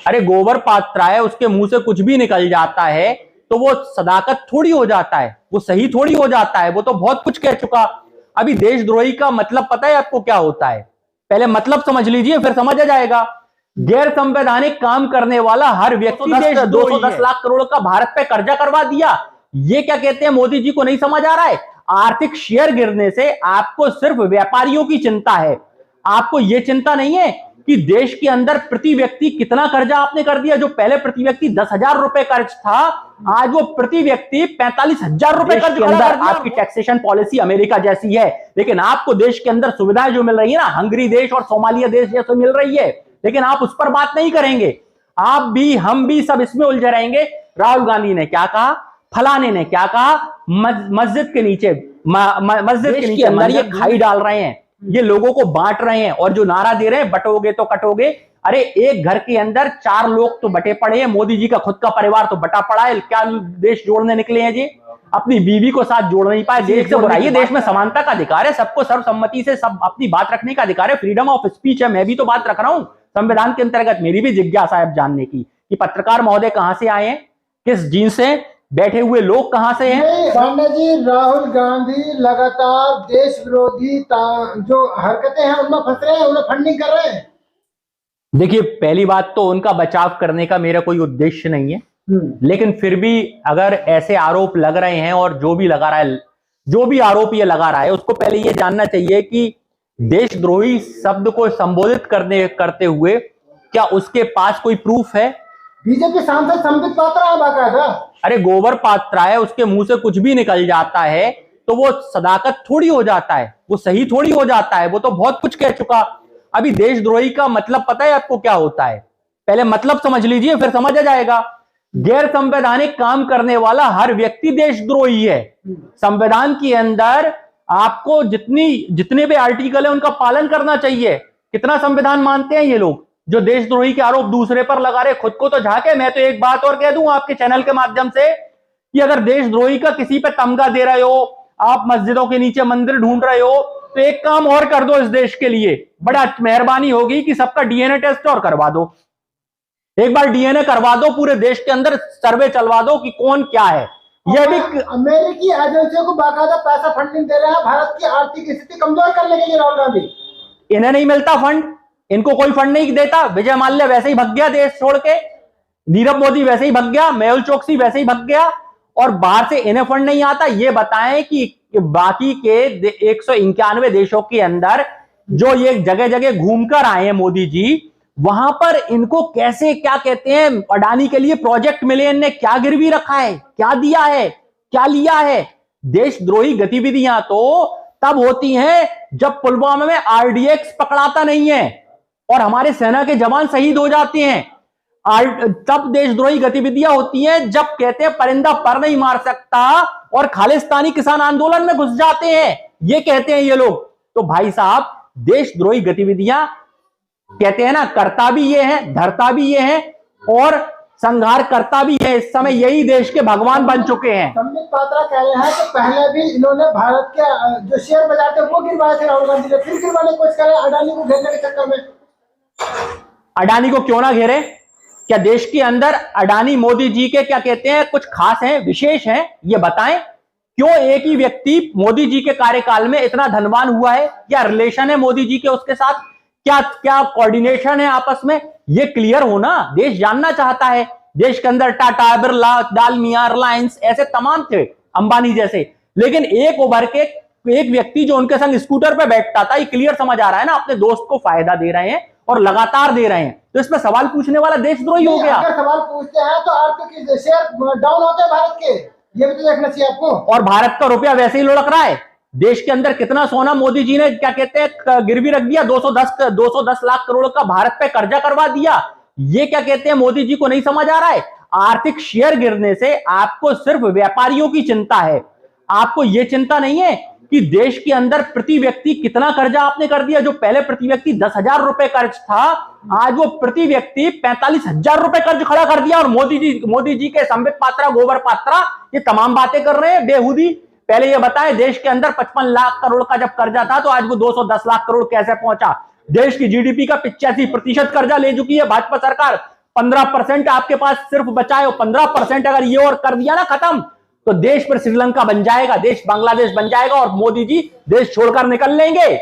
अरे गोबर पात्रा है, उसके मुंह से कुछ भी निकल जाता है तो वो सदाकत थोड़ी हो जाता है, वो सही थोड़ी हो जाता है, वो तो बहुत कुछ कह चुका। अभी देशद्रोही का मतलब पता है आपको क्या होता है? पहले मतलब समझ लीजिए, फिर समझ आ जाएगा। गैर संवैधानिक काम करने वाला हर व्यक्ति 210 लाख करोड़ का भारत पे कर्जा करवा दिया। ये क्या कहते हैं, मोदी जी को नहीं समझ आ रहा है? आर्थिक शेयर गिरने से आपको सिर्फ व्यापारियों की चिंता है, आपको यह चिंता नहीं है कि देश के अंदर प्रति व्यक्ति कितना कर्जा आपने कर दिया। जो पहले प्रति व्यक्ति 10,000 रुपए कर्ज था, आज वो प्रति व्यक्ति 45,000 रुपए कर्ज के अंदर। आपकी टैक्सेशन पॉलिसी अमेरिका जैसी है, लेकिन आपको देश के अंदर सुविधाएं जो मिल रही है ना, हंगरी देश और सोमालिया देश जैसे मिल रही है, लेकिन आप उस पर बात नहीं करेंगे। आप भी, हम भी सब इसमें उलझे रहेंगे। राहुल गांधी ने क्या कहा, फलाने ने क्या कहा, मस्जिद के नीचे अंदर ये खाई डाल रहे हैं, ये लोगों को बांट रहे हैं, और जो नारा दे रहे हैं बटोगे तो कटोगे। अरे एक घर के अंदर 4 लोग तो बटे पड़े हैं, मोदी जी का खुद का परिवार तो बटा पड़ा है। क्या देश जोड़ने निकले हैं जी? अपनी बीवी को साथ जोड़ नहीं पाए। देश से बुराइए, देश में समानता का अधिकार है, सबको सर्वसम्मति से सब अपनी बात रखने का अधिकार है, फ्रीडम ऑफ स्पीच है। मैं भी तो बात रख रहा हूं संविधान के अंतर्गत। मेरी भी जिज्ञासा है जानने की कि पत्रकार महोदय कहां से आए हैं, किस जीन से, बैठे हुए लोग कहां से हैं? पांडे जी, राहुल गांधी लगातार देश विरोधी जो हरकतें हैं उनमें फंस रहे हैं, उन्हें फंडिंग कर रहे हैं। देखिए, पहली बात तो उनका बचाव करने का मेरा कोई उद्देश्य नहीं है, लेकिन फिर भी अगर ऐसे आरोप लग रहे हैं, और जो भी लगा रहा है, जो भी आरोप ये लगा रहा है, उसको पहले ये जानना चाहिए कि देशद्रोही शब्द को संबोधित करते हुए क्या उसके पास कोई प्रूफ है? बीजेपी सांसद संबित पात्रा है बाकायदा। अरे गोबर पात्रा है, उसके मुंह से कुछ भी निकल जाता है तो वो सदाकत थोड़ी हो जाता है, वो सही थोड़ी हो जाता है, वो तो बहुत कुछ कह चुका। अभी देशद्रोही का मतलब पता है आपको क्या होता है? पहले मतलब समझ लीजिए, फिर समझ आ जाएगा। गैर संवैधानिक काम करने वाला हर व्यक्ति देशद्रोही है। संविधान के अंदर आपको जितने भी आर्टिकल है उनका पालन करना चाहिए। कितना संविधान मानते हैं ये लोग जो देशद्रोही के आरोप दूसरे पर लगा रहे? खुद को तो झांके। मैं तो एक बात और कह दूं आपके चैनल के माध्यम से कि अगर देशद्रोही का किसी पे तमगा दे रहे हो, आप मस्जिदों के नीचे मंदिर ढूंढ रहे हो, तो एक काम और कर दो इस देश के लिए, बड़ा मेहरबानी होगी कि सबका डीएनए टेस्ट और करवा दो। एक बार डीएनए करवा दो, पूरे देश के अंदर सर्वे चलवा दो कि कौन क्या है। यह भी अमेरिकी एजेंसियों को बाकायदा पैसा फंडिंग दे रहे हैं भारत की आर्थिक स्थिति कमजोर करने के लिए राहुल गांधी। इन्हें नहीं मिलता फंड, इनको कोई फंड नहीं देता। विजय माल्या वैसे ही भग गया देश छोड़ के, नीरव मोदी वैसे ही भग गया, मेहुल चोकसी वैसे ही भग गया, और बाहर से इन्हें फंड नहीं आता। ये बताएं कि बाकी के 191 देशों के अंदर जो ये जगह जगह घूमकर आए हैं मोदी जी, वहां पर इनको कैसे, क्या कहते हैं, अडानी के लिए प्रोजेक्ट मिले, इनने क्या गिरवी रखा है, क्या दिया है, क्या लिया है? देशद्रोही गतिविधियां तो तब होती हैं जब पुलवामा में आरडीएक्स पकड़ाता नहीं है और हमारे सेना के जवान शहीद हो जाते हैं। तब देशद्रोही गतिविधियां होती हैं जब कहते हैं परिंदा पर नहीं मार सकता और खालिस्तानी किसान आंदोलन में घुस जाते हैं, ये कहते हैं ये लोग। तो भाई साहब, देशद्रोही गतिविधियां कहते हैं ना, करता भी ये है, धरता भी ये है, और संहार करता भी है। इस समय यही देश के भगवान बन चुके हैं। संबित पात्रा कह रहे हैं कि पहले भी इन्होंने भारत के जो शेयर बाजार थे वो गिरवाए थे राहुल गांधी ने, फिर गिरवाने की कोशिश कर रहे हैं अडानी को घेरने के चक्कर में। अडानी को क्यों ना घेरे? क्या देश के अंदर अडानी मोदी जी के क्या कहते हैं कुछ खास हैं, विशेष हैं? ये बताएं। क्यों एक ही व्यक्ति मोदी जी के कार्यकाल में इतना धनवान हुआ है? क्या रिलेशन है मोदी जी के उसके साथ? क्या क्या कोऑर्डिनेशन है आपस में? ये क्लियर होना देश जानना चाहता है। देश के अंदर टाटा, बिरला, डालमिया, रिलायंस ऐसे तमाम थे, अंबानी जैसे, लेकिन एक उभर के एक व्यक्ति जो उनके संग स्कूटर पे बैठता था, ये क्लियर समझ आ रहा है ना, अपने दोस्त को फायदा दे रहे हैं और लगातार दे रहे हैं। तो इसमें सवाल पूछने वाला देशद्रोही हो गया। अगर सवाल पूछते हैं तो आर्थिक शेयर डाउन होते हैं भारत के, ये भी तो देखना चाहिए आपको। और भारत का रुपया वैसे ही लुढ़क रहा है। देश के अंदर कितना सोना मोदी जी ने क्या कहते हैं गिरवी रख दिया, 210 लाख करोड़ का भारत पे कर्जा करवा दिया। ये क्या कहते हैं, मोदी जी को नहीं समझ आ रहा है? आर्थिक शेयर गिरने से आपको सिर्फ व्यापारियों की चिंता है, आपको यह चिंता नहीं है कि देश के अंदर प्रति व्यक्ति कितना कर्जा आपने कर दिया। जो पहले प्रति व्यक्ति 10,000 रुपए कर्ज था, आज वो प्रति व्यक्ति 45,000 रुपए कर्ज खड़ा कर दिया। और मोदी जी के संबित पात्रा, गोबर पात्रा ये तमाम बातें कर रहे हैं बेहुदी। पहले ये बताएं, देश के अंदर 55 लाख करोड़ का जब कर्जा था तो आज वो 210 लाख करोड़ कैसे पहुंचा? देश की जीडीपी का 85% कर्जा ले चुकी है भाजपा सरकार। 15% आपके पास सिर्फ बचा है, 15% अगर ये और कर दिया ना खत्म, तो देश पर श्रीलंका बन जाएगा, देश बांग्लादेश बन जाएगा और मोदी जी देश छोड़कर निकल लेंगे।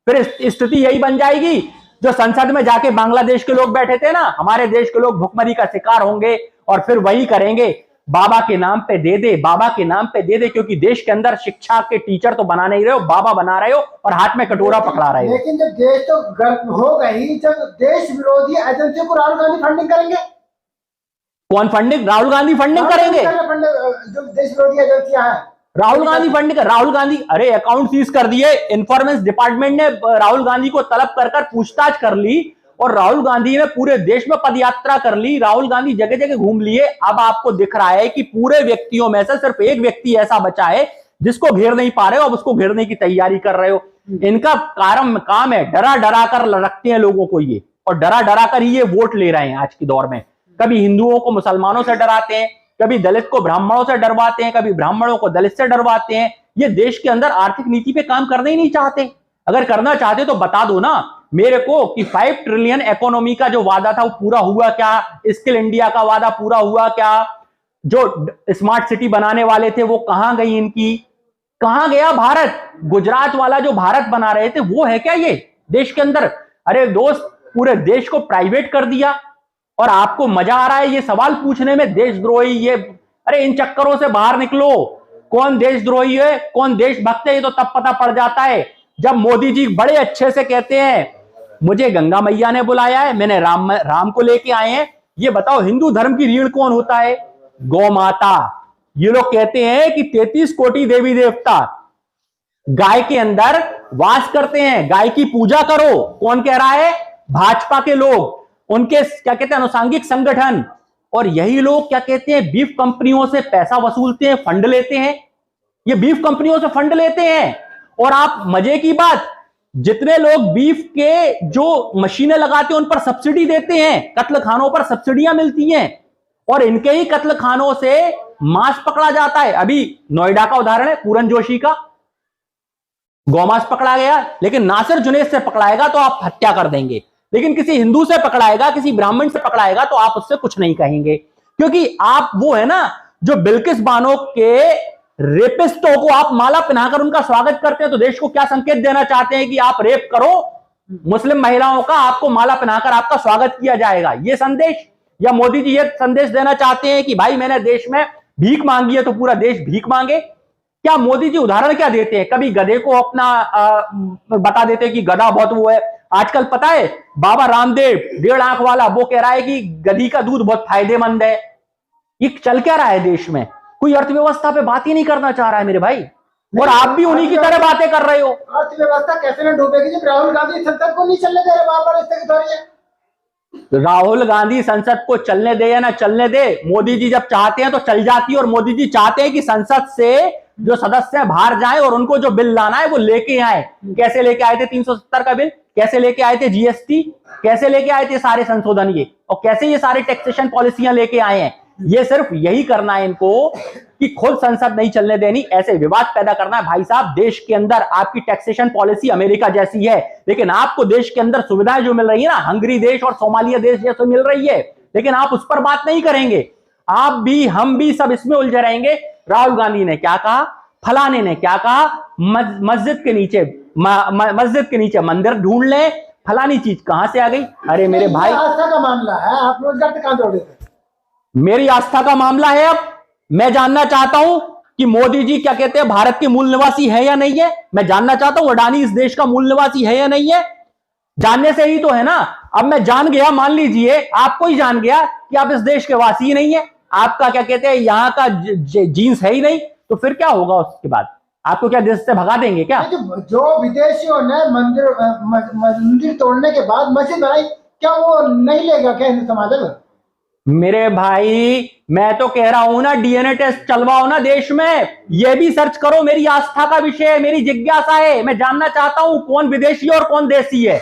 फिर स्थिति यही बन जाएगी जो संसद में जाके बांग्लादेश के लोग बैठे थे ना, हमारे देश के लोग भुखमरी का शिकार होंगे और फिर वही करेंगे, बाबा के नाम पे दे दे, बाबा के नाम पे दे दे, क्योंकि देश के अंदर शिक्षा के टीचर तो बना नहीं रहे हो, बाबा बना रहे हो और हाथ में कटोरा पकड़ा रहे हो। लेकिन जब देश तो गर्म हो गई, जब देश विरोधी एजेंसी को राहुल गांधी फंडिंग करेंगे, कौन फंडिंग? राहुल गांधी फंडिंग करेंगे। जो देश विरोधी एजेंसियां हैं राहुल गांधी फंडिंग, राहुल गांधी, अरे अकाउंट सीज कर दिए, इन्फॉर्मेशन डिपार्टमेंट ने राहुल गांधी को तलब कर कर पूछताछ कर ली और राहुल गांधी ने पूरे देश में पदयात्रा कर ली, राहुल गांधी जगह जगह घूम लिए। अब आपको दिख रहा है कि पूरे व्यक्तियों में से सिर्फ एक व्यक्ति ऐसा बचा है जिसको घेर नहीं पा रहे हो, अब उसको घेरने की तैयारी कर रहे हो। इनका काम है डरा डरा कर रखते हैं लोगों को ये, और डरा डरा कर ही ये वोट ले रहे हैं आज के दौर में। कभी हिंदुओं को मुसलमानों से डराते हैं, कभी दलित को ब्राह्मणों से डरवाते हैं, कभी ब्राह्मणों को दलित से डरवाते हैं। ये देश के अंदर आर्थिक नीति पे काम करना ही नहीं चाहते। अगर करना चाहते तो बता दो ना मेरे को कि 5 ट्रिलियन इकोनॉमी का जो वादा था वो पूरा हुआ क्या? स्किल इंडिया का वादा पूरा हुआ क्या? जो स्मार्ट सिटी बनाने वाले थे वो कहां गई इनकी? कहां गया भारत? गुजरात वाला जो भारत बना रहे थे वो है क्या ये देश के अंदर? अरे दोस्त, पूरे देश को प्राइवेट कर दिया और आपको मजा आ रहा है ये सवाल पूछने में, देशद्रोही ये। अरे इन चक्करों से बाहर निकलो। कौन देशद्रोही है, कौन देशभक्त है, ये तो तब पता पड़ जाता है जब मोदी जी बड़े अच्छे से कहते हैं मुझे गंगा मैया ने बुलाया है, मैंने राम को लेके आए हैं। ये बताओ हिंदू धर्म की रीढ़ कौन होता है? गौ माता। ये लोग कहते हैं कि 33 कोटि देवी देवता गाय के अंदर वास करते हैं, गाय की पूजा करो। कौन कह रहा है? भाजपा के लोग, उनके क्या कहते हैं अनुसांगिक संगठन। और यही लोग क्या कहते हैं बीफ कंपनियों से पैसा वसूलते हैं, फंड लेते हैं। ये बीफ कंपनियों से फंड लेते हैं। और आप मजे की बात, जितने लोग बीफ के जो मशीनें लगाते हैं उन पर सब्सिडी देते हैं, कत्ल खानों पर सब्सिडियां मिलती हैं और इनके ही कत्ल खानों से मांस पकड़ा जाता है। अभी नोएडा का उदाहरण है, पूरन जोशी का गौमांस पकड़ा गया, लेकिन नासिर जुनैद से पकड़ाएगा तो आप हत्या कर देंगे, लेकिन किसी हिंदू से पकड़ाएगा, किसी ब्राह्मण से पकड़ाएगा तो आप उससे कुछ नहीं कहेंगे, क्योंकि आप वो है ना जो बिल्किस बानो के रेपिस्टों को आप माला पहनाकर उनका स्वागत करते हैं। तो देश को क्या संकेत देना चाहते हैं कि आप रेप करो मुस्लिम महिलाओं का, आपको माला पहनाकर आपका स्वागत किया जाएगा, ये संदेश? या मोदी जी ये संदेश देना चाहते हैं कि भाई मैंने देश में भीख मांगी है तो पूरा देश भीख मांगे? क्या मोदी जी उदाहरण क्या देते हैं? कभी गधे को अपना बता देते हैं कि गधा बहुत वो है। आजकल पता है बाबा रामदेव 1.5 आंख वाला वो कह रहा है कि गधी का दूध बहुत फायदेमंद है। ये चल क्या रहा है देश में? कोई अर्थव्यवस्था पे बात ही नहीं करना चाह रहा है मेरे भाई, और आप भी उन्हीं की तरह बातें कर रहे हो। अर्थव्यवस्था कैसे न डूबेगी जब राहुल गांधी संसद को नहीं चलने दे रहे, बार-बार स्थगित हो रही है। राहुल गांधी संसद को चलने दे या ना चलने दे, मोदी जी जब चाहते हैं तो चल जाती है। और मोदी जी चाहते हैं कि संसद से जो सदस्य बाहर जाएं और उनको जो बिल लाना है वो लेके आए। कैसे लेके आए थे 370 का बिल? कैसे लेके आए थे जीएसटी? कैसे लेके आए थे सारे संशोधन ये? और कैसे ये सारे टैक्सेशन पॉलिसियां लेके आए हैं? ये सिर्फ यही करना है इनको कि खुद संसद नहीं चलने देनी, ऐसे विवाद पैदा करना है। भाई साहब, देश के अंदर आपकी टैक्सेशन पॉलिसी अमेरिका जैसी है, लेकिन आपको देश के अंदर सुविधाएं जो मिल रही है ना हंगरी देश और सोमालिया देश जैसे मिल रही है, लेकिन आप उस पर बात नहीं करेंगे। आप भी हम भी सब इसमें उलझे रहेंगे। राहुल गांधी ने क्या कहा, फलाने ने क्या कहा, मस्जिद के नीचे मंदिर ढूंढ ले, फलानी चीज कहां से आ गई? अरे मेरे भाई, आस्था का मामला है, आप रोजगार से कहां जोड़े थे? मेरी आस्था का मामला है। अब मैं जानना चाहता हूं कि मोदी जी क्या कहते हैं भारत के मूल निवासी है या नहीं है। मैं जानना चाहता हूं अडानी इस देश का मूल निवासी है या नहीं है। जानने से ही तो है ना। अब मैं जान गया, मान लीजिए आपको ही जान गया कि आप इस देश के वासी ही नहीं है, आपका क्या कहते हैं यहां का जीन्स है ही नहीं, तो फिर क्या होगा? उसके बाद आपको क्या देश से भगा देंगे क्या? जो विदेशियों ने मंदिर तोड़ने के बाद मस्जिद बनाई, क्या वो नहीं लेगा क्या हिंदू समाज? मेरे भाई, मैं तो कह रहा हूं ना डीएनए टेस्ट चलवाओ ना देश में, ये भी सर्च करो। मेरी आस्था का विषय है, मेरी जिज्ञासा है, मैं जानना चाहता हूं कौन विदेशी और कौन देशी है।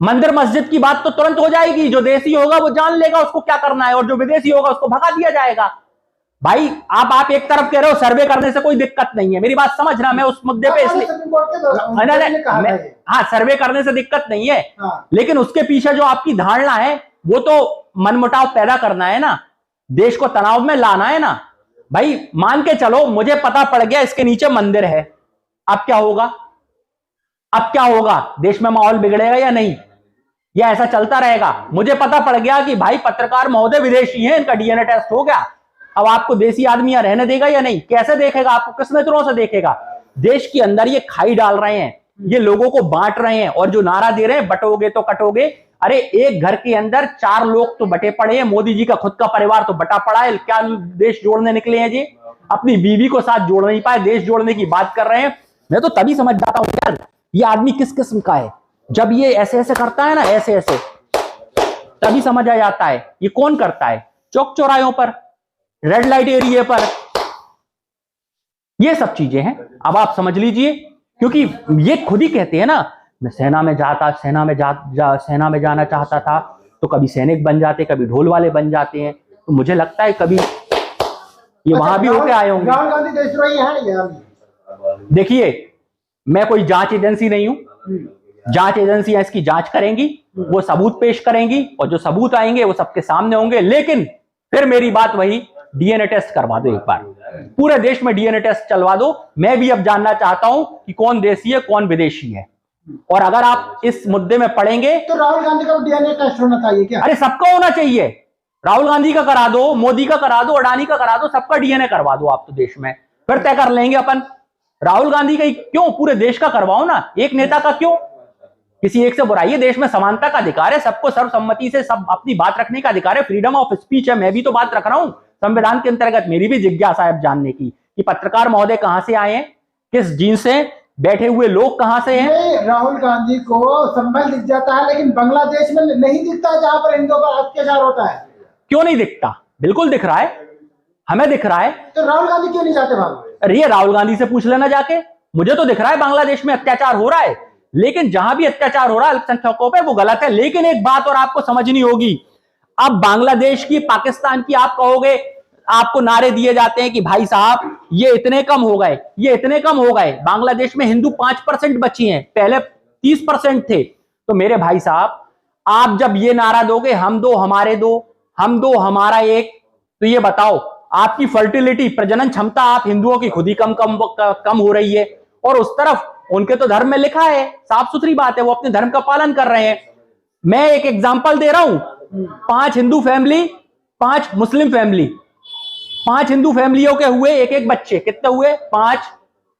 मंदिर मस्जिद की बात तो तुरंत हो जाएगी, जो देशी होगा वो जान लेगा उसको क्या करना है, और जो विदेशी होगा उसको भगा दिया जाएगा। भाई आप एक तरफ कह रहे हो सर्वे करने से कोई दिक्कत नहीं है, मेरी बात समझना, मैं उस मुद्दे पे इसलिए हाँ सर्वे करने से दिक्कत नहीं है, लेकिन उसके पीछे जो आपकी धारणा है वो तो मनमुटाव पैदा करना है ना, देश को तनाव में लाना है ना भाई, मान के चलो मुझे पता पड़ गया इसके नीचे मंदिर है, अब क्या होगा? अब क्या होगा? देश में माहौल बिगड़ेगा या नहीं, या ऐसा चलता रहेगा? मुझे पता पड़ गया कि भाई पत्रकार महोदय विदेशी हैं, इनका डीएनए टेस्ट हो गया, अब आपको देसी आदमी यहां रहने देगा या नहीं? कैसे देखेगा आपको? किस नजरों से देखेगा? देश के अंदर ये खाई डाल रहे हैं, ये लोगों को बांट रहे हैं, और जो नारा दे रहे हैं बटोगे तो कटोगे। अरे एक घर के अंदर 4 लोग तो बटे पड़े हैं, मोदी जी का खुद का परिवार तो बटा पड़ा है, क्या देश जोड़ने निकले हैं जी? अपनी बीवी को साथ जोड़ नहीं पाए, देश जोड़ने की बात कर रहे हैं। मैं तो तभी समझ जाता हूं यार ये आदमी किस किस्म का है, जब ये ऐसे ऐसे करता है ना, ऐसे ऐसे, तभी समझ आ जाता है ये कौन करता है। चौक चौराहों पर, रेड लाइट एरिया पर, ये सब चीजें हैं। अब आप समझ लीजिए, क्योंकि ये खुद ही कहते हैं ना, मैं सेना में सेना में जाना चाहता था, तो कभी सैनिक बन जाते, कभी ढोल वाले बन जाते हैं। तो मुझे लगता है कभी ये वहां भी होके आए होंगे। राहुल गांधी देशद्रोही है? देखिए, मैं कोई जांच एजेंसी नहीं हूं, जांच एजेंसियां इसकी जांच करेंगी, वो सबूत पेश करेंगी, और जो सबूत आएंगे वो सबके सामने होंगे। लेकिन फिर मेरी बात वही, डीएनए टेस्ट करवा दो एक बार, पूरे देश में डीएनए टेस्ट चलवा दो। मैं भी अब जानना चाहता हूं कि कौन देशी है कौन विदेशी है। और अगर आप इस मुद्दे में पढ़ेंगे तो राहुल गांधी का डीएनए टेस्ट होना चाहिए क्या? अरे सबका होना चाहिए, राहुल गांधी का करा दो, मोदी का करा दो, अडानी का करा दो, सबका डीएनए करवा दो आप तो देश में, फिर तय कर लेंगे अपन। राहुल गांधी का ही क्यों, पूरे देश का करवाओ ना, एक नेता का क्यों? किसी एक से बुराइए, देश में समानता का अधिकार है, सबको सर्वसम्मति से सब अपनी बात रखने का अधिकार है, फ्रीडम ऑफ स्पीच है। मैं भी तो बात रख रहा हूं संविधान के अंतर्गत, मेरी भी जिज्ञासा है जानने की कि पत्रकार महोदय कहां से आए हैं, किस जीन से, बैठे हुए लोग कहां से हैं। राहुल गांधी को संबल दिख जाता है, लेकिन बांग्लादेश में नहीं दिखता, जहां पर हिंदुओं पर अत्याचार होता है। क्यों नहीं दिखता? बिल्कुल दिख रहा है, हमें दिख रहा है। तो राहुल गांधी क्यों नहीं जाते वहां? अरे ये राहुल गांधी से पूछ लेना जाके, मुझे तो दिख रहा है बांग्लादेश में अत्याचार हो रहा है, लेकिन जहां भी अत्याचार हो रहा है अल्पसंख्यकों पे, वो गलत है। लेकिन एक बात और आपको समझनी होगी, अब बांग्लादेश की, पाकिस्तान की आप कहोगे, आपको नारे दिए जाते हैं कि भाई साहब ये इतने कम हो गए, ये इतने कम हो गए, बांग्लादेश में हिंदू 5% बची हैं, पहले 30% थे। तो मेरे भाई साहब, आप जब ये नारा दोगे हम दो हमारे दो, हम दो हमारा एक, तो ये बताओ आपकी फर्टिलिटी, प्रजनन क्षमता आप हिंदुओं की खुद ही कम हो रही है। और उस तरफ उनके तो धर्म में लिखा है, साफ सुथरी बात है, वो अपने धर्म का पालन कर रहे हैं। मैं एक एग्जांपल दे रहा हूं, 5 Hindu family, 5 Muslim family, 5 Hindu फैमिलियों के हुए एक बच्चे, कितने हुए? 5,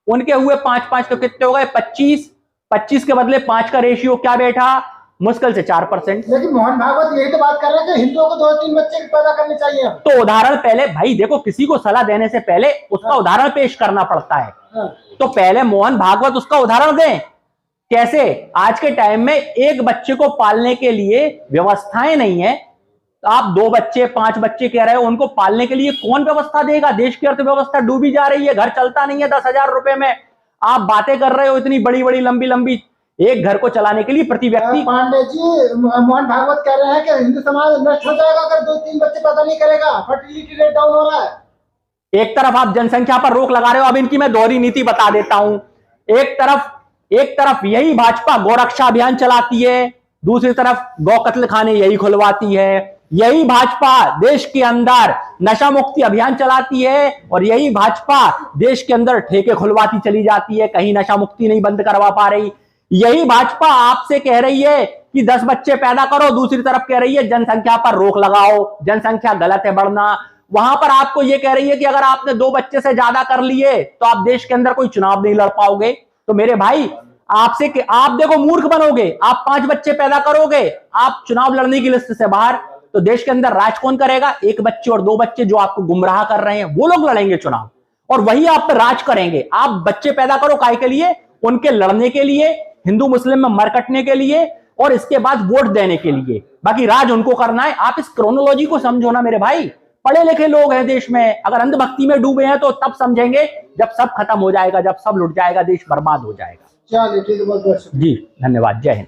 उनके हुए 5, तो कितने हो गए? 25 के बदले 5 का रेशियो क्या बैठा? मुश्किल से 4%। लेकिन मोहन भागवत यही तो बात कर रहे हैं कि हिंदुओं को 2-3 बच्चे पैदा करने चाहिए। तो उदाहरण पहले भाई देखो, किसी को सलाह देने से पहले उसका उदाहरण पेश करना पड़ता है। तो पहले मोहन भागवत उसका उदाहरण दें। कैसे? आज के टाइम में एक बच्चे को पालने के लिए व्यवस्थाएं नहीं है, आप 2 बच्चे 5 बच्चे कह रहे हो, उनको पालने के लिए कौन व्यवस्था देगा? देश की अर्थव्यवस्था डूबी जा रही है, घर चलता नहीं है 10,000 रुपए में। आप बातें कर रहे हो इतनी बड़ी बड़ी लंबी लंबी, एक घर को चलाने के लिए प्रति व्यक्ति। पांडे जी, मोहन भागवत कह रहे हैं कि हिंदू समाज नष्ट हो जाएगा अगर 2-3 बच्चे पैदा नहीं करेगा, फर्टिलिटी रेट डाउन हो रहा है। एक तरफ आप जनसंख्या पर रोक लगा रहे हो, अब इनकी मैं दोहरी नीति बता देता हूं। एक तरफ यही भाजपा गौरक्षा अभियान चलाती है, दूसरी तरफ गौ कत्ल खाने यही खुलवाती है। यही भाजपा देश के अंदर नशा मुक्ति अभियान चलाती है, और यही भाजपा देश के अंदर ठेके खुलवाती चली जाती है, कहीं नशा मुक्ति नहीं बंद करवा पा रही। यही भाजपा आपसे कह रही है कि 10 बच्चे पैदा करो, दूसरी तरफ कह रही है जनसंख्या पर रोक लगाओ, जनसंख्या गलत है बढ़ना। वहां पर आपको यह कह रही है कि अगर आपने 2 बच्चे से ज्यादा कर लिए तो आप देश के अंदर कोई चुनाव नहीं लड़ पाओगे। तो मेरे भाई, आपसे आप देखो मूर्ख बनोगे, आप 5 बच्चे पैदा करोगे, आप चुनाव लड़ने की लिस्ट से बाहर, तो देश के अंदर राज कौन करेगा? 1 बच्चे और 2 बच्चे जो आपको गुमराह कर रहे हैं, वो लोग लड़ेंगे चुनाव, और वही आप पर राज करेंगे। आप बच्चे पैदा करो काहे के लिए? उनके लड़ने के लिए, हिंदू मुस्लिम में मरकटने के लिए, और इसके बाद वोट देने के लिए। बाकी राज उनको करना है। आप इस क्रोनोलॉजी को समझो ना मेरे भाई, पढ़े लिखे लोग हैं देश में, अगर अंधभक्ति में डूबे हैं तो तब समझेंगे जब सब खत्म हो जाएगा, जब सब लुट जाएगा, देश बर्बाद हो जाएगा। चलिए ठीक है, बहुत बहुत जी धन्यवाद, जय हिंद।